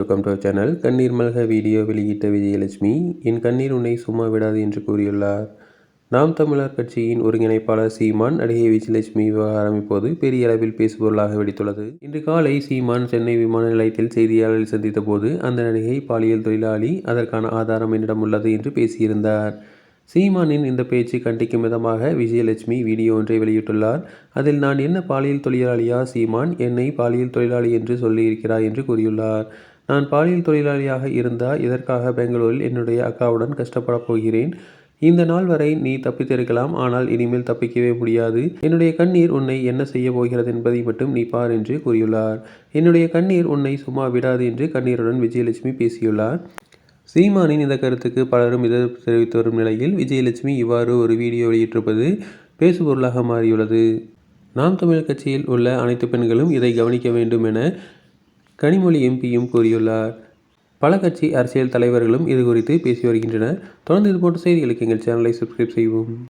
Welcome to channel. கண்ணீர் மல்க video வெளியிட்ட விஜயலட்சுமி, என் கண்ணீர் உன்னை சும்மா விடாது என்று கூறியுள்ளார். நாம் தமிழர் கட்சியின் ஒருங்கிணைப்பாளர் சீமான், நடிகை விஜயலட்சுமி விவகாரம் இப்போது பெரிய அளவில் பேசுபொருளாக வெடித்துள்ளது. இன்று காலை சீமான் சென்னை விமான நிலையத்தில் செய்தியாளர்களை சந்தித்த போது, அந்த நடிகை பாலியல் தொழிலாளி, அதற்கான ஆதாரம் என்னிடம் உள்ளது என்று பேசியிருந்தார். சீமானின் இந்த பேச்சு கண்டிக்கும் விதமாக விஜயலட்சுமி வீடியோ ஒன்றை வெளியிட்டுள்ளார். அதில், நான் என்ன பாலியல் தொழிலாளியா சீமான், என்னை பாலியல் தொழிலாளி என்று சொல்லியிருக்கிறாய் என்று கூறியுள்ளார். நான் பாலியல் தொழிலாளியாக இருந்தா இதற்காக பெங்களூரில் என்னுடைய அக்காவுடன் கஷ்டப்படப் போகிறேன். இந்த நாள் வரை நீ தப்பித்திருக்கலாம், ஆனால் இனிமேல் தப்பிக்கவே முடியாது. என்னுடைய கண்ணீர் உன்னை என்ன செய்ய போகிறது என்பதை மட்டும் நீ பார் என்று கூறியுள்ளார். என்னுடைய கண்ணீர் உன்னை சும்மா விடாது என்று கண்ணீருடன் விஜயலட்சுமி பேசியுள்ளார். சீமானின் இந்த கருத்துக்கு பலரும் எதிர்ப்பு தெரிவித்து வரும் நிலையில், விஜயலட்சுமி இவ்வாறு ஒரு வீடியோ வெளியிட்டிருப்பது பேசுபொருளாக மாறியுள்ளது. நாம் தமிழர் கட்சியில் உள்ள அனைத்து பெண்களும் இதை கவனிக்க வேண்டும் என கனிமொழி எம்பியும் கூறியுள்ளார். பல கட்சி அரசியல் தலைவர்களும் இது குறித்து பேசி வருகின்றனர். தொடர்ந்து இதுபோன்ற செய்திகளுக்கு எங்கள் சேனலை சப்ஸ்கிரைப் செய்வோம்.